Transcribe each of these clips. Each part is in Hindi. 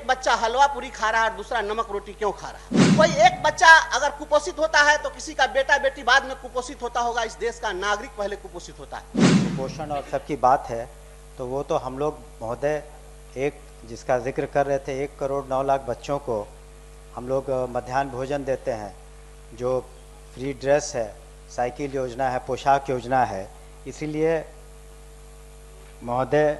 बच्चा हलवा पूरी खा रहा है और दूसरा नमक रोटी क्यों खा रहा है? कोई एक बच्चा अगर कुपोषित होता है तो किसी का बेटा बेटी बाद में कुपोषित होता होगा। इस देश का नागरिक पहले कुपोषित होता है। कुपोषण और सबकी बात है तो वो तो हम लोग महोदय एक जिसका जिक्र कर रहे थे 1 करोड़ 9 लाख बच्चों को हम लोग मध्याह्न भोजन देते हैं, जो फ्री ड्रेस है, साइकिल योजना है, पोशाक योजना है। इसीलिए महोदय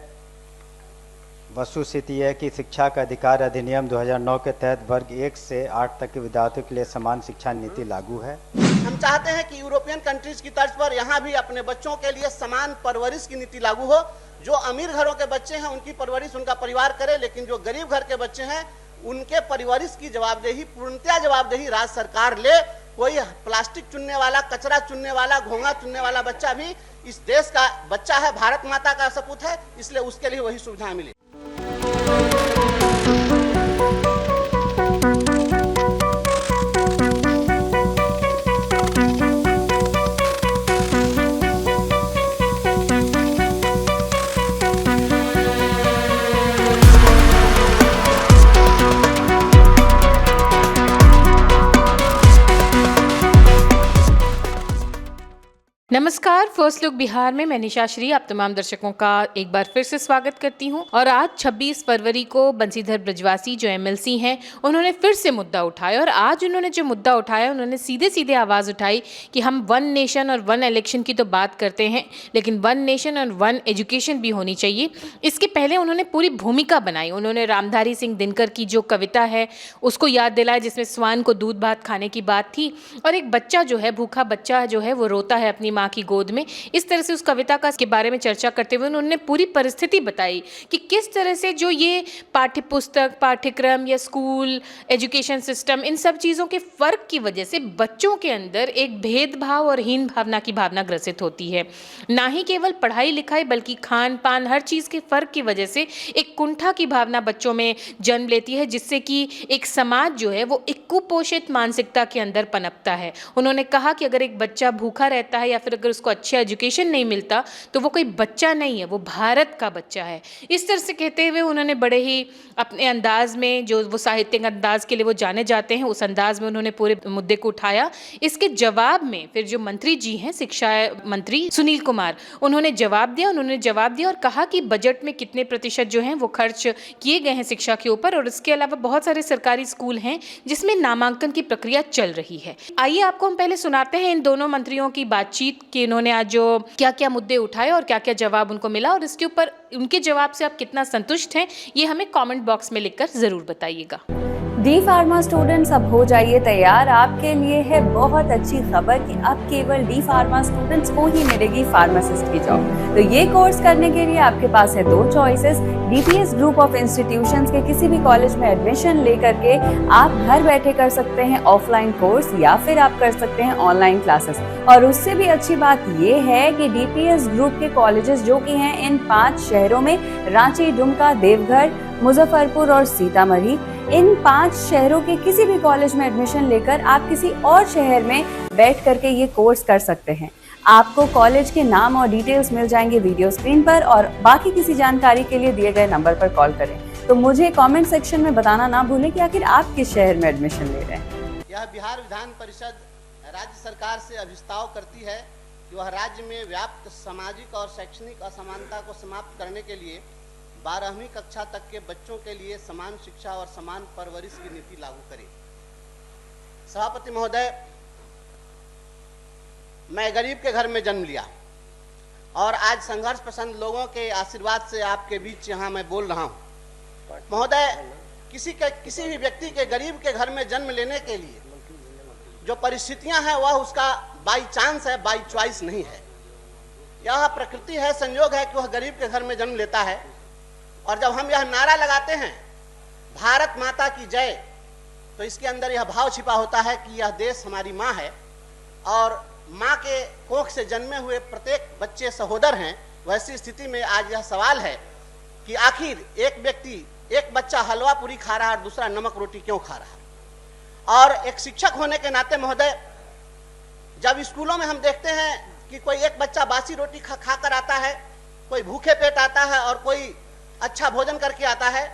वस्तुस्थिति है कि शिक्षा का अधिकार अधिनियम 2009 के तहत वर्ग 1 से 8 तक के विद्यार्थियों के लिए समान शिक्षा नीति लागू है। हम चाहते हैं कि यूरोपियन कंट्रीज की तर्ज पर यहाँ भी अपने बच्चों के लिए समान परवरिश की नीति लागू हो। जो अमीर घरों के बच्चे हैं उनकी परवरिश उनका परिवार करे, लेकिन जो गरीब घर के बच्चे हैं उनके परवरिश की जवाबदेही, पूर्णतया जवाबदेही राज्य सरकार ले। कोई प्लास्टिक चुनने वाला, कचरा चुनने वाला, घोंघा चुनने वाला बच्चा भी इस देश का बच्चा है, भारत माता का सपूत है, इसलिए उसके लिए वही सुविधा मिले। नमस्कार, फर्स्ट लुक बिहार में मैं निशा श्री आप तमाम दर्शकों का एक बार फिर से स्वागत करती हूं। और आज 26 फरवरी को बंसीधर ब्रजवासी जो एमएलसी हैं उन्होंने फिर से मुद्दा उठाया। और आज उन्होंने जो मुद्दा उठाया, उन्होंने सीधे सीधे आवाज़ उठाई कि हम 1 नेशन और 1 इलेक्शन की तो बात करते हैं, लेकिन 1 नेशन और 1 एजुकेशन भी होनी चाहिए। इसके पहले उन्होंने पूरी भूमिका बनाई। उन्होंने रामधारी सिंह दिनकर की जो कविता है उसको याद दिलाया, जिसमें स्वान को दूध भात खाने की बात थी और एक बच्चा जो है, भूखा बच्चा जो है, वो रोता है अपनी माँ की गोद में। इस तरह से उस कविता का के बारे में चर्चा करते हुए उन्होंने पूरी परिस्थिति बताई कि किस तरह से जो ये पाठ्य पुस्तक, पाठ्यक्रम या स्कूल, एजुकेशन सिस्टम, इन सब चीज़ों के फ़र्क की वजह से बच्चों के अंदर एक भेदभाव और हीन भावना की भावना ग्रसित होती है। ना ही केवल पढ़ाई लिखाई बल्कि खान पान, हर चीज़ के फ़र्क की वजह से एक कुंठा की भावना बच्चों में जन्म लेती है, जिससे कि एक समाज जो है वो एक कुपोषित मानसिकता के अंदर पनपता है। उन्होंने कहा कि अगर एक बच्चा भूखा रहता है या फिर अगर उसको अच्छा एजुकेशन नहीं मिलता तो वो कोई बच्चा नहीं है, वो भारत का बच्चा है। इस तरह से कहते हुए उन्होंने बड़े ही अपने अंदाज में, जो वो साहित्यिक अंदाज के लिए वो जाने जाते हैं, उस अंदाज में उन्होंने पूरे मुद्दे को उठाया। इसके जवाब में फिर जो मंत्री जी हैं, शिक्षा मंत्री सुनील कुमार, उन्होंने जवाब दिया और कहा कि बजट में कितने प्रतिशत जो हैं वो खर्च किए गए हैं शिक्षा के ऊपर। और इसके अलावा बहुत सारे सरकारी स्कूल हैं जिसमें नामांकन की प्रक्रिया चल रही है। आइए आपको हम पहले सुनाते हैं इन दोनों मंत्रियों की बातचीत कि उन्होंने आज जो क्या क्या मुद्दे उठाए और क्या क्या जवाब उनको मिला, और इसके ऊपर उनके जवाब से आप कितना संतुष्ट हैं ये हमें कमेंट बॉक्स में लिखकर जरूर बताइएगा। डी फार्मा स्टूडेंट्स, अब हो जाइए तैयार। आपके लिए है बहुत अच्छी खबर कि अब केवल डी फार्मा स्टूडेंट्स को ही मिलेगी फार्मासिस्ट की जॉब। तो ये कोर्स करने के लिए आपके पास है 2 choices. DPS group of institutions के किसी भी कॉलेज में एडमिशन लेकर के आप घर बैठे कर सकते हैं ऑफलाइन कोर्स, या फिर आप कर सकते हैं ऑनलाइन क्लासेस। और उससे भी अच्छी बात ये है कि डीपीएस ग्रुप के कॉलेजेस जो कि हैं इन 5 शहरों में, रांची, दुमका, देवघर, मुजफ्फरपुर और सीतामढ़ी, इन 5 शहरों के किसी भी कॉलेज में एडमिशन लेकर आप किसी और शहर में बैठ करके ये कोर्स कर सकते हैं। आपको कॉलेज के नाम और डिटेल्स मिल जाएंगे वीडियो स्क्रीन पर, और बाकी किसी जानकारी के लिए दिए गए नंबर पर कॉल करें। तो मुझे कमेंट सेक्शन में बताना ना भूलें कि आखिर आप किस शहर में एडमिशन ले रहे हैं। यह बिहार विधान परिषद राज्य सरकार से अभिस्ताव करती है कि वह राज्य में व्याप्त सामाजिक और शैक्षणिक असमानता को समाप्त करने के लिए 12वीं कक्षा तक के बच्चों के लिए समान शिक्षा और समान परवरिश की नीति लागू करे। सभापति महोदय, मैं गरीब के घर में जन्म लिया और आज संघर्ष पसंद लोगों के आशीर्वाद से आपके बीच यहाँ मैं बोल रहा हूँ। महोदय, किसी भी व्यक्ति के, गरीब के घर में जन्म लेने के लिए जो परिस्थितियां हैं वह उसका बाई चांस है, बाई चॉइस नहीं है। यह प्रकृति है, संयोग है कि वह गरीब के घर में जन्म लेता है। और जब हम यह नारा लगाते हैं भारत माता की जय, तो इसके अंदर यह भाव छिपा होता है कि यह देश हमारी माँ है और माँ के कोख से जन्मे हुए प्रत्येक बच्चे सहोदर हैं। वैसी स्थिति में आज यह सवाल है कि आखिर एक बच्चा हलवा पूरी खा रहा है और दूसरा नमक रोटी क्यों खा रहा है। और एक शिक्षक होने के नाते महोदय, जब स्कूलों में हम देखते हैं कि कोई एक बच्चा बासी रोटी खा कर आता है, कोई भूखे पेट आता है और कोई अच्छा भोजन करके आता है,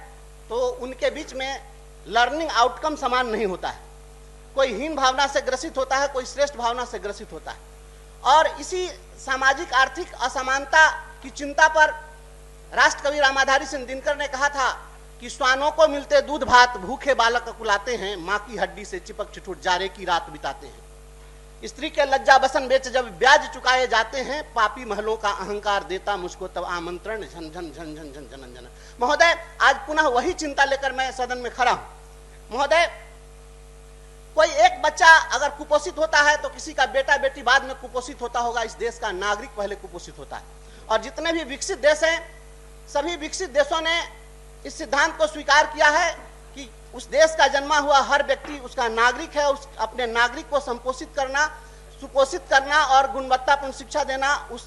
तो उनके बीच में लर्निंग आउटकम समान नहीं होता है। कोई हीन भावना से ग्रसित होता है, कोई श्रेष्ठ भावना से ग्रसित होता है। और इसी सामाजिक आर्थिक असमानता की चिंता पर राष्ट्रकवि रामाधारी सिंह दिनकर ने कहा था कि श्वानों को मिलते दूध भात, भूखे बालक कुलाते हैं, माँ की हड्डी से चिपक चिटुट जारे की रात बिताते हैं। स्त्री के लज्जा बसन बेच जब ब्याज चुकाए जाते हैं, पापी महलों का अहंकार देता मुझको तब आमंत्रण, झन झन झन झन झन झन झन। महोदय, आज पुनः वही चिंता लेकर मैं सदन में खड़ा हूं। महोदय, कोई एक बच्चा अगर कुपोषित होता है तो किसी का बेटा बेटी बाद में कुपोषित होता होगा। इस देश का नागरिक पहले कुपोषित होता है। और जितने भी विकसित देश हैं, सभी विकसित देशों ने इस सिद्धांत को स्वीकार किया है कि उस देश का जन्मा हुआ हर व्यक्ति उसका नागरिक है। उस अपने नागरिक को संपोषित करना, सुपोषित करना और गुणवत्तापूर्ण शिक्षा देना उस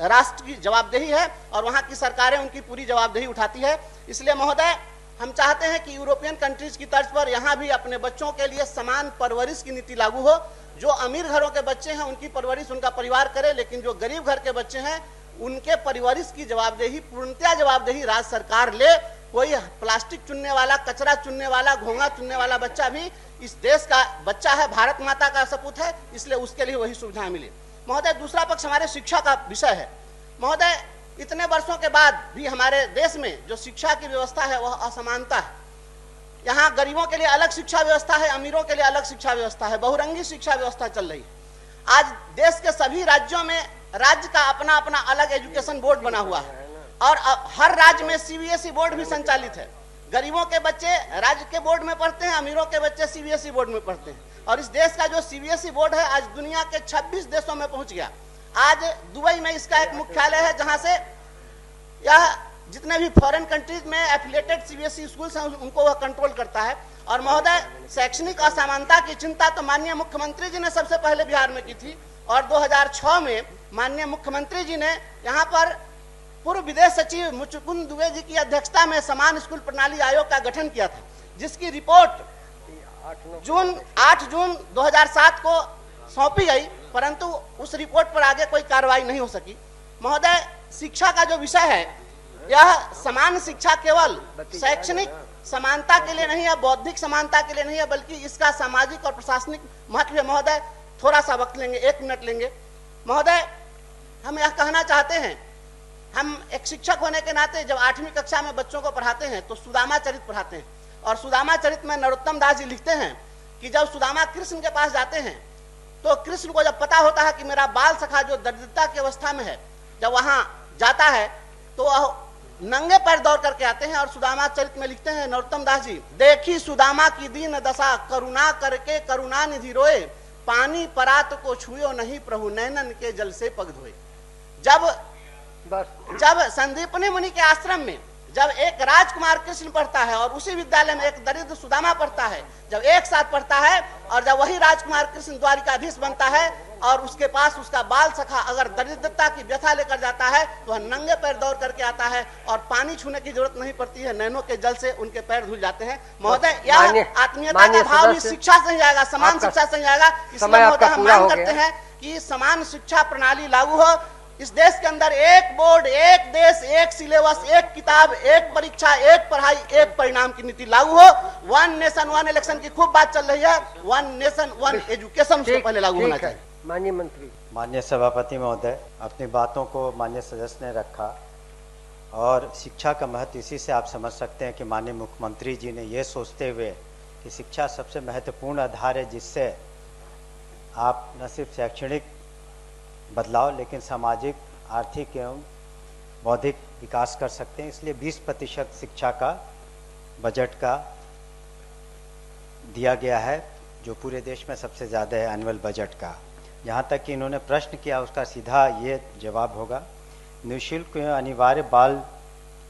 राष्ट्र की जवाबदेही है और वहाँ की सरकारें उनकी पूरी जवाबदेही उठाती है। इसलिए महोदय, हम चाहते हैं कि यूरोपियन कंट्रीज की तर्ज पर यहाँ भी अपने बच्चों के लिए समान परवरिश की नीति लागू हो। जो अमीर घरों के बच्चे हैं उनकी परवरिश उनका परिवार करे, लेकिन जो गरीब घर के बच्चे हैं उनके परवरिश की जवाबदेही, पूर्णतया जवाबदेही राज्य सरकार ले। कोई प्लास्टिक चुनने वाला, कचरा चुनने वाला, घोंघा चुनने वाला बच्चा भी इस देश का बच्चा है, भारत माता का सपूत है, इसलिए उसके लिए वही सुविधाएं मिले। महोदय, दूसरा पक्ष हमारे शिक्षा का विषय है। महोदय, इतने वर्षों के बाद भी हमारे देश में जो शिक्षा की व्यवस्था है वह असमानता है। यहाँ गरीबों के लिए अलग शिक्षा व्यवस्था है, अमीरों के लिए अलग शिक्षा व्यवस्था है, बहुरंगी शिक्षा व्यवस्था चल रही है। आज देश के सभी राज्यों में राज्य का अपना अपना अलग एजुकेशन बोर्ड बना हुआ है और हर राज्य में सीबीएसई बोर्ड भी संचालित है। गरीबों के बच्चे राज्य के बोर्ड में पढ़ते हैं, अमीरों के बच्चे सीबीएसई बोर्ड में पढ़ते हैं। और इस देश का जो सीबीएसई बोर्ड है आज दुनिया के 26 देशों में पहुंच गया। आज दुबई में इसका एक मुख्यालय है जहां से यह जितने भी फॉरेन कंट्रीज में एफिलिएटेड सीबीएसई स्कूल्स हैं उनको वह कंट्रोल करता है। और महोदय, शैक्षणिक असमानता की चिंता तो माननीय मुख्यमंत्री जी ने सबसे पहले बिहार में की थी और 2006 में माननीय मुख्यमंत्री जी ने यहाँ पर पूर्व विदेश सचिव मुचुकुंद दुबे जी की अध्यक्षता में समान स्कूल प्रणाली आयोग का गठन किया था, जिसकी रिपोर्ट 8 जून 2007 को सौंपी गई, परंतु उस रिपोर्ट पर आगे कोई कार्रवाई नहीं हो सकी। महोदय, शिक्षा का जो विषय है यह समान शिक्षा केवल शैक्षणिक समानता के लिए नहीं है, बौद्धिक समानता के लिए नहीं है, बल्कि इसका सामाजिक और प्रशासनिक महत्व है। महोदय, थोड़ा सा वक्त लेंगे, 1 मिनट लेंगे। महोदय, हम यह कहना चाहते हैं, हम एक शिक्षक होने के नाते जब 8वीं कक्षा में बच्चों को पढ़ाते हैं तो सुदामा चरित पढ़ाते हैं। और सुदामा चरित में नरोत्तम दास जी लिखते हैं कि जब सुदामा कृष्ण के पास जाते हैं तो कृष्ण को जब पता होता है कि मेरा बाल सखा जो दरिद्रता की अवस्था में है, जब वहां जाता है तो वह नंगे पैर दौड़ करके आते हैं। और सुदामा चरित में लिखते हैं नरोत्तम दास जी, देखी सुदामा की दीन दशा, करुणा करके करुणा निधि रोए, पानी परात को छुयो नहीं प्रभु, नैनन के जल से पग धोए। जब संदीपनी मुनि के आश्रम में जब एक राजकुमार कृष्ण पढ़ता है और उसी विद्यालय में एक दरिद्र सुदामा पढ़ता है, जब एक साथ पढ़ता है और जब वही राजकुमार कृष्ण द्वारिकाधीश बनता है और उसके पास उसका बाल सखा अगर दरिद्रता की व्यथा लेकर जाता है तो वह नंगे पैर दौड़ करके आता है और पानी छूने की जरूरत नहीं पड़ती है, नैनों के जल से उनके पैर धुल जाते हैं। महोदय, यह आत्मीयता का भाव भी शिक्षा से ही आएगा, समान शिक्षा से ही आएगा। इसलिए महोदय, हम मांग करते हैं कि समान शिक्षा प्रणाली लागू हो। इस देश के अंदर एक बोर्ड, एक देश, एक सिलेबस, एक किताब, एक परीक्षा, एक पढ़ाई, एक परिणाम की नीति लागू हो। 1 नेशन 1 इलेक्शन की खूब बात चल रही है, 1 नेशन 1 एजुकेशन उससे पहले लागू होना चाहिए। माननीय मंत्री। माननीय सभापति महोदय, अपनी बातों को माननीय सदस्य ने रखा और शिक्षा का महत्व इसी से आप समझ सकते हैं कि माननीय मुख्यमंत्री जी ने ये सोचते हुए कि शिक्षा सबसे महत्वपूर्ण आधार है जिससे आप न सिर्फ शैक्षणिक बदलाव लेकिन सामाजिक, आर्थिक एवं बौद्धिक विकास कर सकते हैं, इसलिए 20% शिक्षा का बजट का दिया गया है जो पूरे देश में सबसे ज़्यादा है एनुअल बजट का। यहाँ तक कि इन्होंने प्रश्न किया उसका सीधा ये जवाब होगा, निःशुल्क एवं अनिवार्य बाल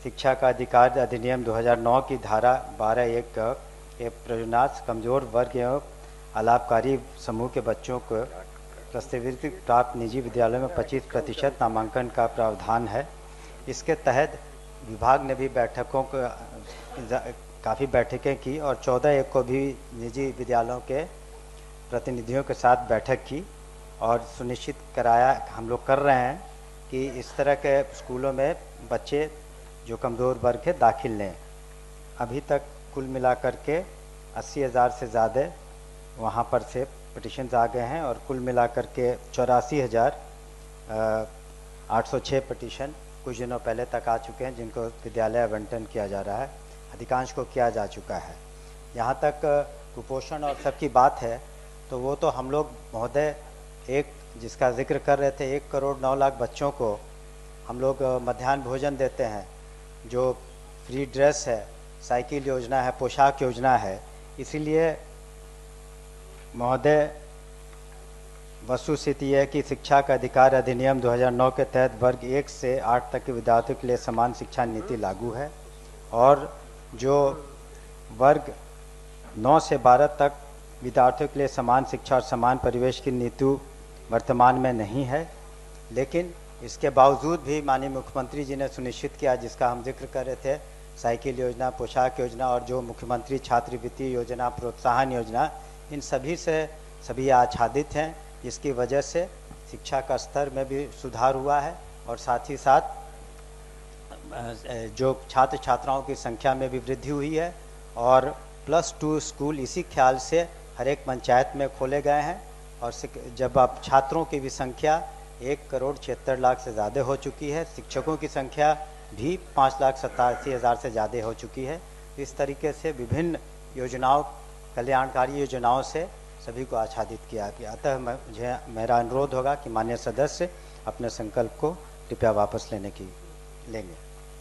शिक्षा का अधिकार अधिनियम 2009 की धारा 12(1) के प्रयोजनार्थ कमजोर वर्ग एवं अलाभकारी समूह के बच्चों को प्रस्तावित प्राप्त निजी विद्यालयों में 25% नामांकन का प्रावधान है। इसके तहत विभाग ने भी बैठकों को काफ़ी बैठकें की और 14(1) को भी निजी विद्यालयों के प्रतिनिधियों के साथ बैठक की और सुनिश्चित कराया हम लोग कर रहे हैं कि इस तरह के स्कूलों में बच्चे जो कमज़ोर वर्ग है दाखिल लें। अभी तक कुल मिलाकर के 80,000 से ज़्यादा वहाँ पर से पिटिशन्स आ गए हैं और कुल मिलाकर के 84,806 पिटिशन कुछ दिनों पहले तक आ चुके हैं, जिनको विद्यालय आवंटन किया जा रहा है। अधिकांश को किया जा चुका है। यहाँ तक कुपोषण और सबकी बात है तो वो तो हम लोग महोदय एक जिसका जिक्र कर रहे थे 1 करोड़ 9 लाख बच्चों को हम लोग मध्याह्न भोजन देते हैं, जो फ्री ड्रेस है, साइकिल योजना है, पोशाक योजना है। इसीलिए महोदय वस्तुस्थिति है कि शिक्षा का अधिकार अधिनियम 2009 के तहत वर्ग 1 से 8 तक के विद्यार्थियों के लिए समान शिक्षा नीति लागू है और जो वर्ग 9 से 12 तक विद्यार्थियों के लिए समान शिक्षा और समान परिवेश की नीति वर्तमान में नहीं है। लेकिन इसके बावजूद भी माननीय मुख्यमंत्री जी ने सुनिश्चित किया, जिसका हम जिक्र कर रहे थे, साइकिल योजना, पोशाक योजना और जो मुख्यमंत्री छात्रवृत्ति योजना, प्रोत्साहन योजना, इन सभी से सभी आच्छादित हैं, जिसकी वजह से शिक्षा का स्तर में भी सुधार हुआ है और साथ ही साथ जो छात्र छात्राओं की संख्या में भी वृद्धि हुई है और +2 स्कूल इसी ख्याल से हर एक पंचायत में खोले गए हैं। और जब आप छात्रों की भी संख्या 1,76,00,000 से ज़्यादा हो चुकी है, शिक्षकों की संख्या भी 5,87,000 से ज़्यादा हो चुकी है। इस तरीके से विभिन्न योजनाओं, कल्याणकारी योजनाओं से सभी को आच्छादित किया गया। अतः मुझे मेरा अनुरोध होगा कि माननीय सदस्य अपने संकल्प को कृपया वापस लेंगे।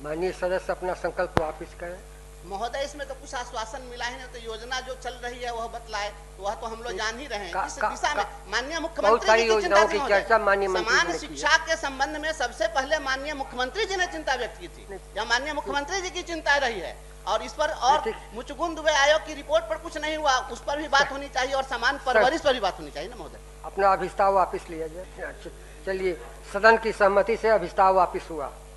माननीय सदस्य अपना संकल्प वापस करें। महोदय, इसमें तो कुछ आश्वासन मिला है ना, तो योजना जो चल रही है वह बतलाए, वह तो हम लोग जान ही रहे हैं। इस दिशा में माननीय मुख्यमंत्री जी की चिंता थी। चर्चा माननीय समान शिक्षा के संबंध में सबसे पहले माननीय मुख्यमंत्री जी ने चिंता व्यक्त की थी, या माननीय मुख्यमंत्री जी की चिंता रही है और इस पर और मुचुकुंद दुबे आयोग की रिपोर्ट पर कुछ नहीं हुआ, उस पर भी बात होनी चाहिए और समान परवरिश पर भी बात होनी चाहिए ना महोदय। अपना अभिस्ताव वापिस लिया जाए। चलिए, सदन की सहमति से अभिस्ताव वापिस हुआ।